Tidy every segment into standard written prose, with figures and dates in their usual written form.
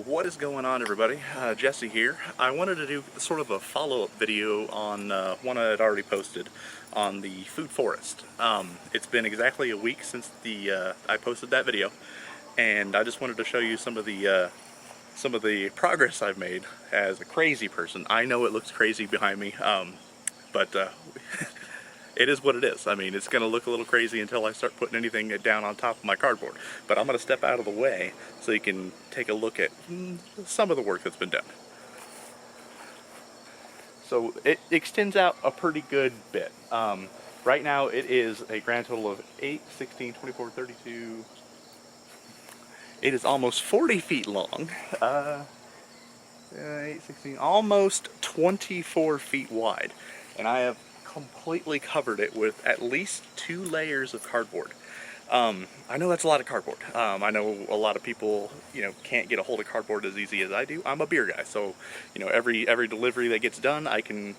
What is going on, everybody? Jesse here. I wanted to do sort of a follow-up video on one I had already posted on the food forest. It's been exactly a week since I posted that video, and I just wanted to show you some of the progress I've made as a crazy person. I know it looks crazy behind me, but it is what it is. I mean, it's going to look a little crazy until I start putting anything down on top of my cardboard. But I'm going to step out of the way so you can take a look at some of the work that's been done. So it extends out a pretty good bit. Right now it is a grand total of 8, 16, 24, 32. It is almost 40 feet long. 8, 16, almost 24 feet wide. And I have completely covered it with at least 2 layers of cardboard. I know that's a lot of cardboard. I know a lot of people, can't get a hold of cardboard as easy as I do. I'm a beer guy, so, every delivery that gets done, I can,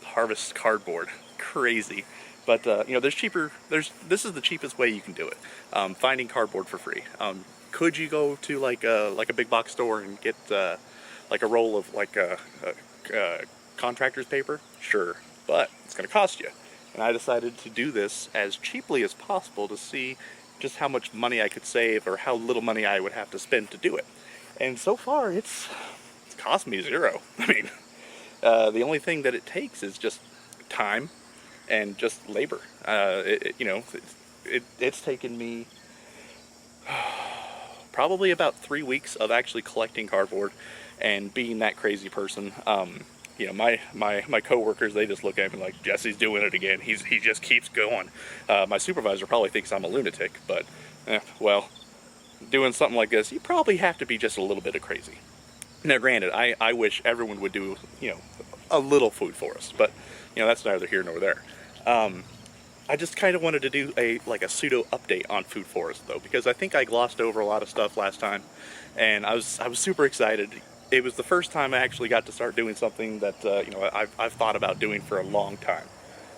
harvest cardboard. Crazy. But, this is the cheapest way you can do it. Finding cardboard for free. Could you go to like a big box store and get, like a roll of contractor's paper? Sure. But it's going to cost you. And I decided to do this as cheaply as possible to see just how much money I could save or how little money I would have to spend to do it. And so far, it's cost me zero. I mean, the only thing that it takes is just time and just labor. It's taken me probably about 3 weeks of actually collecting cardboard and being that crazy person. My coworkers, they just look at me like, Jesse's doing it again. He just keeps going. My supervisor probably thinks I'm a lunatic, but, well, doing something like this, you probably have to be just a little bit of crazy. Now, granted, I wish everyone would do, a little food forest, but, that's neither here nor there. I just kind of wanted to do a pseudo update on food forest, though, because I think I glossed over a lot of stuff last time, and I was super excited. It was the first time I actually got to start doing something that I've thought about doing for a long time,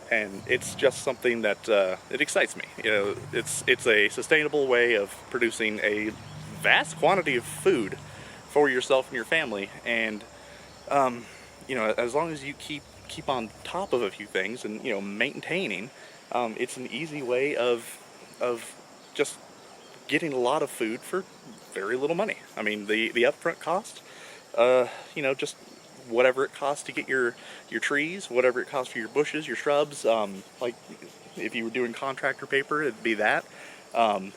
and it's just something that it excites me. It's a sustainable way of producing a vast quantity of food for yourself and your family, and as long as you keep on top of a few things and maintaining, it's an easy way of just getting a lot of food for very little money. I mean, the upfront cost. Just whatever it costs to get your trees, whatever it costs for your bushes, your shrubs, like if you were doing contractor paper, it'd be that.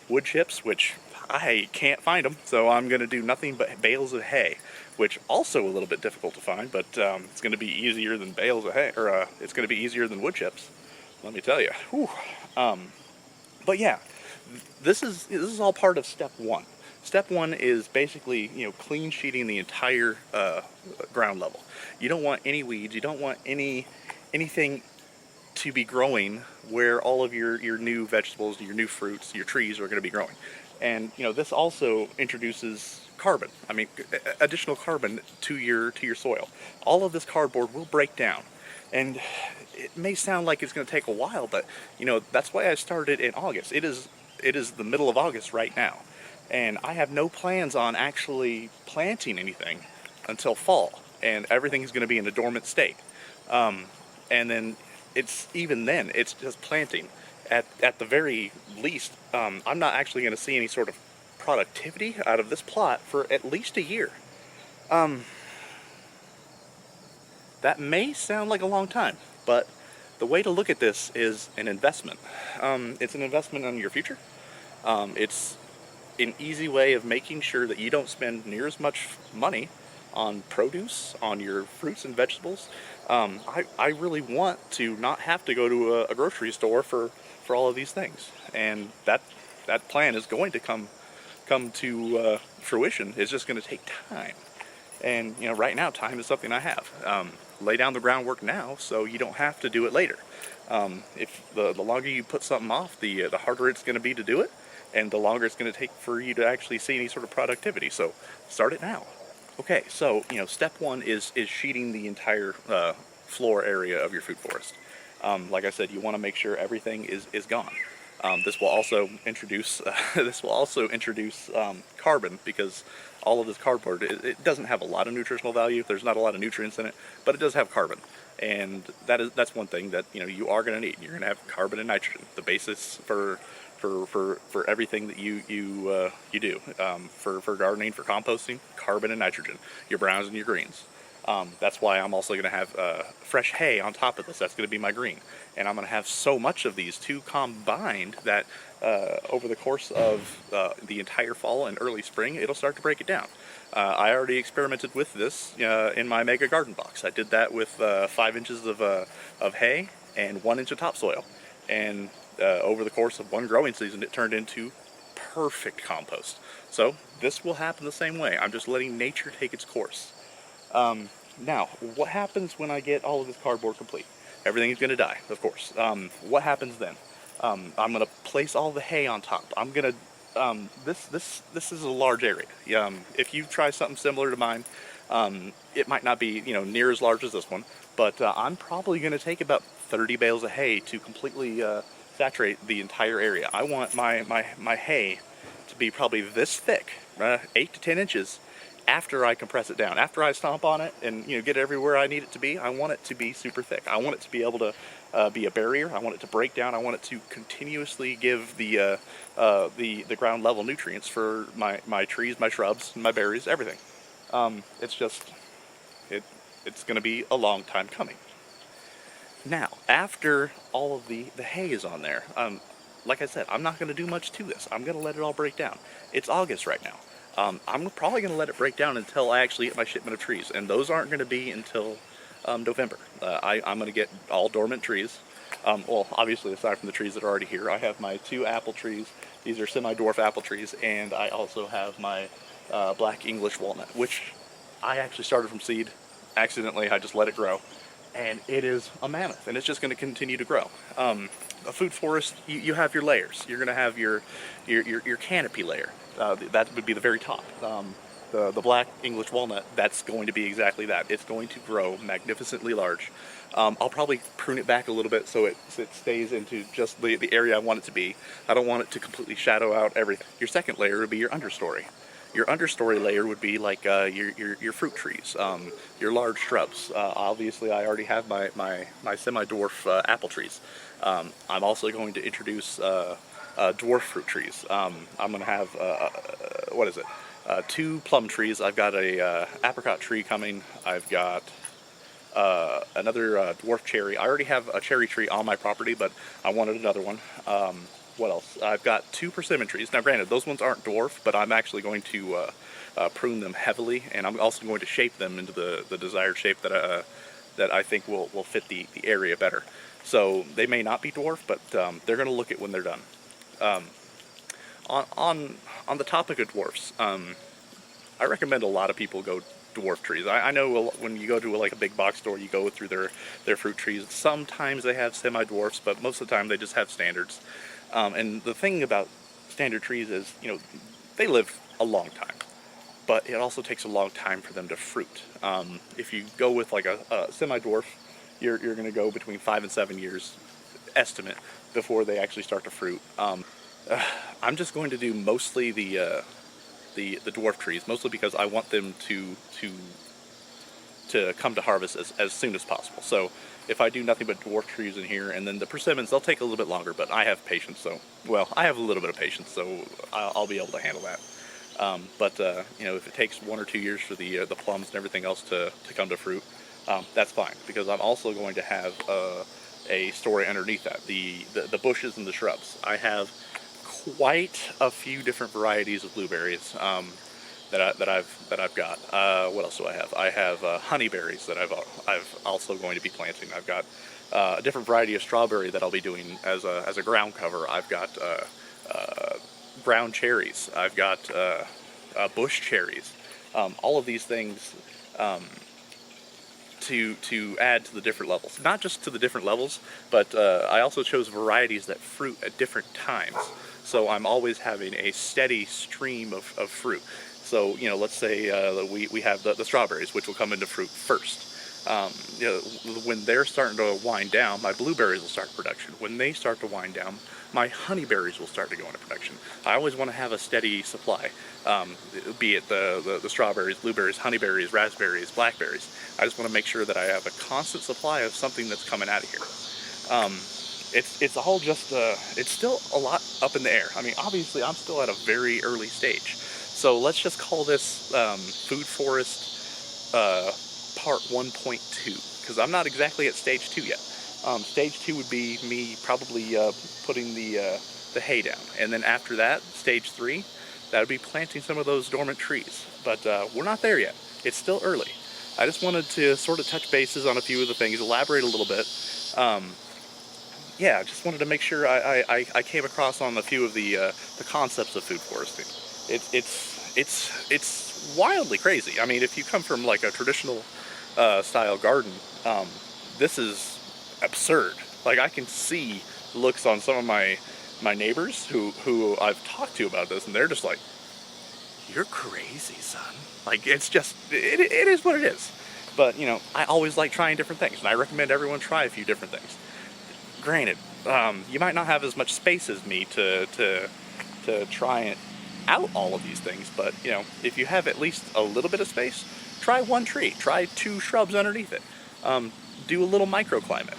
Wood chips, which I can't find them, so I'm going to do nothing but bales of hay, which also a little bit difficult to find, but it's going to be easier than bales of hay, or it's going to be easier than wood chips, let me tell you. Whew. But yeah, this is all part of step 1. Step 1 is basically, clean sheeting the entire ground level. You don't want any weeds. You don't want anything to be growing where all of your new vegetables, your new fruits, your trees are going to be growing. And this also introduces carbon. I mean, additional carbon to your soil. All of this cardboard will break down, and it may sound like it's going to take a while, but that's why I started in August. It is the middle of August right now. And I have no plans on actually planting anything until fall, and everything is going to be in a dormant state. And then it's just planting. At the very least, I'm not actually going to see any sort of productivity out of this plot for at least a year. That may sound like a long time, but the way to look at this is an investment. It's an investment on your future. It's an easy way of making sure that you don't spend near as much money on produce, on your fruits and vegetables. I really want to not have to go to a grocery store for all of these things, and that plan is going to come to fruition. It's just going to take time, and right now time is something I have. Lay down the groundwork now so you don't have to do it later. If the longer you put something off, the harder it's going to be to do it, and the longer it's going to take for you to actually see any sort of productivity. So start it now. Okay, so step 1 is sheeting the entire floor area of your food forest. Like I said, you want to make sure everything is gone. This will also introduce carbon, because all of this cardboard, it doesn't have a lot of nutritional value. There's not a lot of nutrients in it, but it does have carbon. And that's one thing that, you know, you are going to need. You're going to have carbon and nitrogen, the basis for everything that you do, for gardening, for composting. Carbon and nitrogen, your browns and your greens. That's why I'm also going to have fresh hay on top of this. That's going to be my green. And I'm going to have so much of these two combined that over the course of the entire fall and early spring, it'll start to break it down. I already experimented with this in my Mega Garden box. I did that with 5 inches of hay and 1 inch of topsoil. And over the course of one growing season, it turned into perfect compost. So this will happen the same way. I'm just letting nature take its course. Now, what happens when I get all of this cardboard complete? Everything's going to die, of course. What happens then? I'm going to place all the hay on top. I'm going to, this is a large area. If you try something similar to mine, it might not be, you know, near as large as this one, but I'm probably going to take about 30 bales of hay to completely saturate the entire area. I want my hay to be probably this thick, 8 to 10 inches, after I compress it down. After I stomp on it and, you know, get it everywhere I need it to be, I want it to be super thick. I want it to be able to be a barrier. I want it to break down. I want it to continuously give the ground level nutrients for my trees, my shrubs, my berries, everything. It's just, it's going to be a long time coming. Now, after all of the hay is on there, like I said, I'm not going to do much to this. I'm going to let it all break down. It's August right now. I'm probably going to let it break down until I actually get my shipment of trees, and those aren't going to be until November. I'm going to get all dormant trees. Well, obviously, aside from the trees that are already here, I have my 2 apple trees. These are semi-dwarf apple trees, and I also have my black English walnut, which I actually started from seed. Accidentally, I just let it grow, and it is a mammoth, and it's just going to continue to grow. A food forest, you have your layers. You're going to have your canopy layer. That would be the very top. The black English walnut, that's going to be exactly that. It's going to grow magnificently large. I'll probably prune it back a little bit so it stays into just the area I want it to be. I don't want it to completely shadow out everything. Your second layer would be your understory. Your understory layer would be like your fruit trees, your large shrubs. Obviously, I already have my semi-dwarf apple trees. I'm also going to introduce dwarf fruit trees. I'm going to have, 2 plum trees. I've got a apricot tree coming. I've got another dwarf cherry. I already have a cherry tree on my property, but I wanted another one. What else? I've got 2 persimmon trees. Now, granted, those ones aren't dwarf, but I'm actually going to prune them heavily, and I'm also going to shape them into the desired shape that I think will fit the area better. So they may not be dwarf, but they're going to look it when they're done. On the topic of dwarfs, I recommend a lot of people go dwarf trees. I know when you go to like a big box store, you go through their fruit trees. Sometimes they have semi-dwarfs, but most of the time they just have standards. And the thing about standard trees is, you know, they live a long time, but it also takes a long time for them to fruit. If you go with like a semi-dwarf, you're going to go between 5 and 7 years estimate before they actually start to fruit. I'm just going to do mostly the dwarf trees, mostly because I want them to come to harvest as soon as possible. So if I do nothing but dwarf trees in here, and then the persimmons, they'll take a little bit longer, but I have patience, so, well, I have a little bit of patience, so I'll be able to handle that. But you know, if it takes 1 or 2 years for the plums and everything else to come to fruit, that's fine, because I'm also going to have a story underneath that, the bushes and the shrubs. I have quite a few different varieties of blueberries that I've got. What else do I have? I have honeyberries that I've also going to be planting. I've got a different variety of strawberry that I'll be doing as a ground cover. I've got brown cherries. I've got bush cherries. All of these things to add to the different levels. Not just to the different levels, but I also chose varieties that fruit at different times. So I'm always having a steady stream of fruit. So, you know, let's say we have the strawberries, which will come into fruit first. You know, when they're starting to wind down, my blueberries will start production. When they start to wind down, my honeyberries will start to go into production. I always want to have a steady supply, be it the strawberries, blueberries, honeyberries, raspberries, blackberries. I just want to make sure that I have a constant supply of something that's coming out of here. It's all just, it's still a lot up in the air. I mean, obviously I'm still at a very early stage. So let's just call this Food Forest part 1.2, because I'm not exactly at stage 2 yet. Stage 2 would be me probably putting the hay down, and then after that, stage 3, that would be planting some of those dormant trees. But we're not there yet. It's still early. I just wanted to sort of touch bases on a few of the things, elaborate a little bit. Yeah, just wanted to make sure I came across on a few of the concepts of food foresting. It's wildly crazy. I mean, if you come from like a traditional style garden, this is absurd. Like, I can see looks on some of my neighbors who I've talked to about this, and they're just like, "You're crazy, son." Like, it's just, it is what it is. But, you know, I always like trying different things, and I recommend everyone try a few different things. Granted, you might not have as much space as me to try out all of these things, but, you know, if you have at least a little bit of space, try one tree, try 2 shrubs underneath it. Do a little microclimate.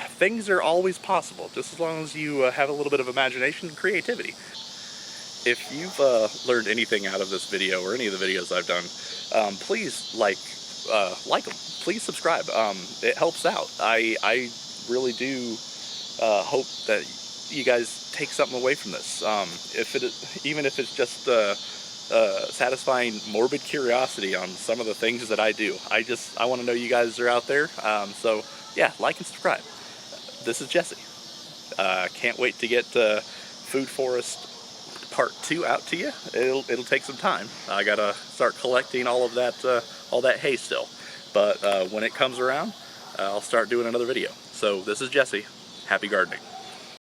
Things are always possible, just as long as you have a little bit of imagination and creativity. If you've learned anything out of this video or any of the videos I've done, please like them. Please subscribe. It helps out. I really do hope that you guys take something away from this. Even if it's just satisfying morbid curiosity on some of the things that I do. I want to know you guys are out there. So yeah, like and subscribe. This is Jesse. Can't wait to get Food Forest Part 2 out to you. It'll take some time. I gotta start collecting all that hay still. But when it comes around, I'll start doing another video. So this is Jesse. Happy gardening.